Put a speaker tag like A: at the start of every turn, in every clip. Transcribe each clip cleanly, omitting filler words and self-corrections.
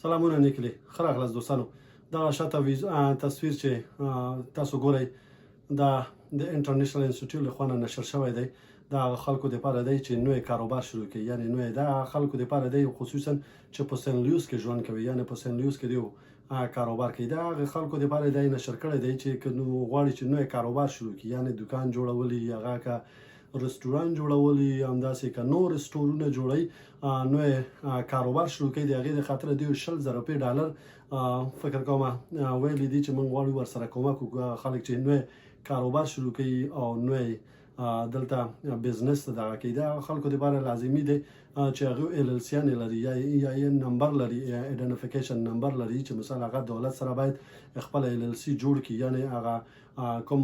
A: سلامونه نیکلی ښه راغلاست دوستانو. دغه شاته تصویر چې تاسو ګورئ دا د انټرنیشنل انسټیټیوټ لخوا نه نشر شوی دی. دا هغه خلکو دپاره دی چې نوی کاروبار شروع کړي، یعنې نوی دا هغه خلکو دپاره دی خصوصا چې په سن لویس کې ژوند کوي، یعنې په سن لویس کې دی کاروبار کوي. دا هغه خلکو دپاره دی نشر کړی دی چې که غواړي چې نوی کاروبار شروع کړي، یعنې دکان جوړولي، هغه که رستوران جوړولي، همداسې که نور سټورونه جوړوي، نوی کاروبار شروع کوي. د هغې د خاطره دوی 20,000 روپۍ ډالر فکر کوم ویلي دي چې موږ غواړو ورسره کومک وکړو خلک چې نوی کاروبار شروع کوي او نوی دلته بزنس دغه کوي. دا خلکو دپاره لازمي دی چې هغوی LLC-یانې لري یا یې نمبر لري، ایډنټیفیکیشن نمبر لري، چې مثال هغه دولت سره باید خپل LLC جوړ کړي، یعنې هغه کوم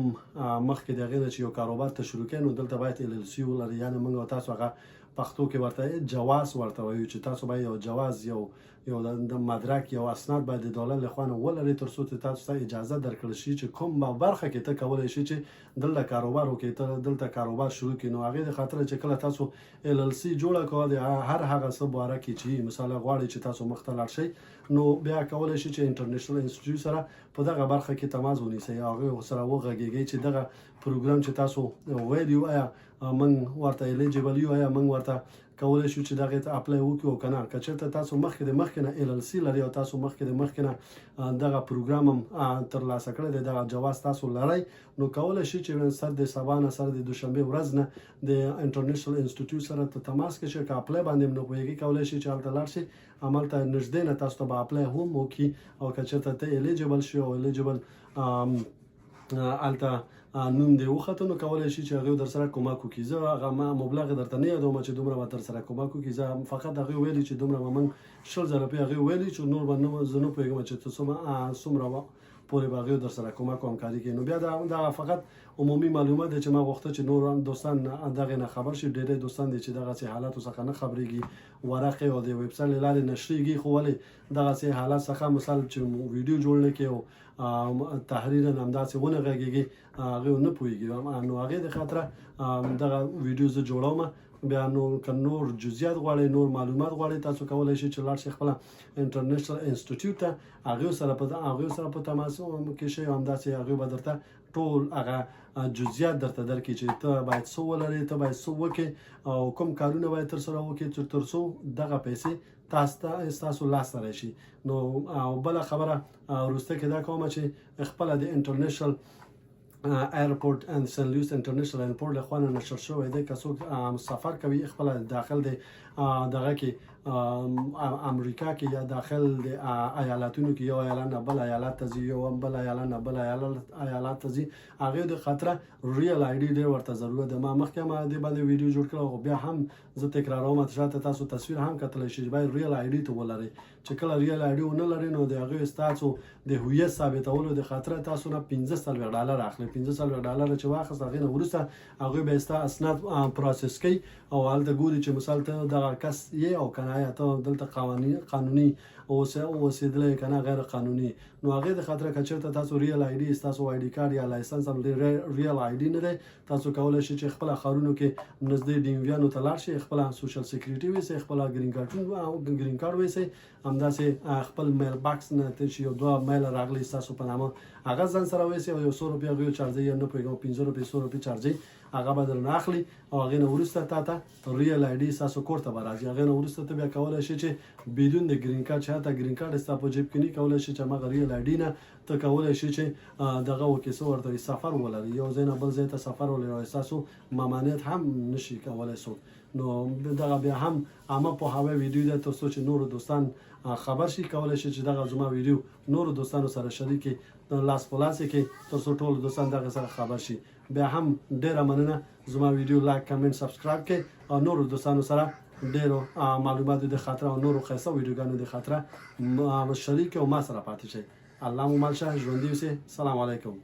A: مخکې د هغې نه چې یو کاروبار ته شروع کوي نو دلته باید LLC ولري، یعنې موږ او تاسو هغه پښتو کې ورته جواز ورته وایو چې تاسو باید یو جواز یو د مدرک یو اسناد باید د دولت لخوا نه ولري تر څو تاسو ته اجازه درکړل شي چې کوم برخه کې ته کولی شي چې دلته کاروبار وکړې، ته دلته کاروبار شروع کړي. نو هغې د خاطره چې کله تاسو LLC جوړه کوه د هر هغه څه باره کې چې مثال غواړئ چې تاسو مخ ته لاړ شئ نو بیا کولی شي چې انټرنیشنل انسټیټیوټ سره په دغه برخه کې تماس ونیسئ، هغوی سره وغږیږئ چې دغه پروګرام چې تاسو ویل یو آیا موږ ورته الیجیبل یو، آیا موږ ورته کولی شو چې دغې ته اپلای وکړو او که نه. که چېرته تاسو مخکې د مخکې نه LLC لري او تاسو مخکې د مخکې نه دغه پروګرام هم ترلاسه کړی دی، دغه جواز تاسو لرئ، نو کولی شي چې سر د سبا نه سر د دوشنبې ورځ نه د انټرنیشنل انسټیټیوټ سره ته تماس کې شئ. که اپلای باندې هم نه پوهېږئ کولی شي چې هلته لاړ شئ، هملته نږدې نه تاسو ته به اپلای هم وکړي، او که چېرته ته الیجیبل شي او الیجیبل هلته نوم دی وخته نو کولی شي چې هغوی در سره کومک وکړي. زه هغه مبلغ درته نه یادوم چې دومره به در سره کومک وکړي، زه فقط هغوی ویلي چې دومره به موږ 20,000 روپۍ هغوی ویلي چې نور به زه نه پوهېږم چې څومره پورې به هغوی در سره کومک او همکاري کوي. نو بیا دا فقط عمومي معلومات دی چې ما غوښته چې نور دوستان دغې نه خبر شي. ډېری دوستان دي چې دغسې حالاتو څخه نه خبرېږي، ورقې او د ویبسایټ له لارې نشریږي، خو ولې دغسې حالات څخه مثال چې ویډیو جوړ نه کړي او تحریرا همداسې ونه غږېږي هغوی نه پوهېږي. نو هغې د خاطره دغه ویډیو زه جوړوم. بیا نو که نور جزئیات غواړئ، نور معلومات غواړئ، تاسو کولی شئ چې لاړ شئ خپله انټرنیشنل انسټیټیوټ ته، هغوی سره په تماس کې شئ، همداسې هغوی به درته ټول هغه جزئیات درته درکړي چې ته باید څه ولرې، ته باید څه وکړې او کوم کارونه باید ترسره وکړې تر څو دغه پیسې ستاسو لاسته راشي. نو بله خبره وروسته کې دا کومه چې خپله د انټرنیشنل ایرپورټ اند سن لویس انټرنیشنل ایرپورټ لخوا نه نشر شوی دی. که څوک سفر کوي خپله داخل د دغه کې امریکا کې یا داخل د ایالاتونو کې یو ایالت نه بل ایالت ته ځي، یو بل ایالت نه بل ایالت ته ځي، هغې د خاطره ریل آی ډي ډېر ورته ضرورت ده. ما مخکې هم دې باندې ویډیو جوړ کړی او بیا هم زه تکراروم، شاته تاسو تصویر هم کتلی شئ چې باید ریل آی ډي ته ولرئ. چې کله ریل آی ډي ونه لرئ نو د هغې ستاسو د هویت ثابتولو د خاطره تاسو نه 45 ډالر اخلي. 45 ډالر چې واخیست هغې نه وروسته هغوی به ستا اسناد پروسس کوي او هلته ګوري چې مثال ته دغه کس یې او که نه یا ته دلته قانوني اوسېدلی که نه غیر قانوني. نو هغې د خاطره که چېرته تاسو ریل آی ډي ستاسو آی ډي کارډ یا لایسنس هم ریل آی ډي نه دی، تاسو کولی شئ چې خپله ښارونو کې نږدې ډینګویانو ته لاړ شئ، خپله سوشل سیکورټي ویسئ، خپله ګرین کارډ ویسئ، همداسې خپل میل باکس نه چې یو 2 میل راغلی ستاسو په نامه هغه ځان سره ویسئ او یو 100 روپۍ هغوی چارجوي، یا نه پوهېږم 15 روپۍ 100 روپۍ چارجوي، هغه به درنه اخلي او هغې نه وروسته تا ته ریل آی ډي ستاسو کور ته به راځي. هغې نه وروسته ته بیا کولی شئ چې بدون د ګرین کارډ چې حتی ګرین کارډ ستا په جیب کې نه کولی شي چې هماغه ریل آی ډي نه ته کولی شي چې دغه وکړې څه ورته وایي سفر ولري، یو ځای نه بل ځای ته سفر ولري او ستاسو ممانعت هم نشي کولی څوک. نو دغه بیا هم عامه پوهاوی ویډیو ده تر څو چې نورو دوستان خبر شي. کولی شي چې دغه زما ویډیو نورو دوستانو سره شریک کړي، لاس په لاس یې کړي تر څو ټول دوستان دغه سره خبر شي. بیا هم ډېره مننه، زما ویډیو لایک کمنټ سبسکرایب کړئ او نورو دوستانو سره ډېرو معلوماتو د خاطره او نورو ښایسته ویډیوګانو د خاطره شریک او ما سره پاتې شئ. الله مو مل شه، ژوندي اوسئ. سلام علیکم.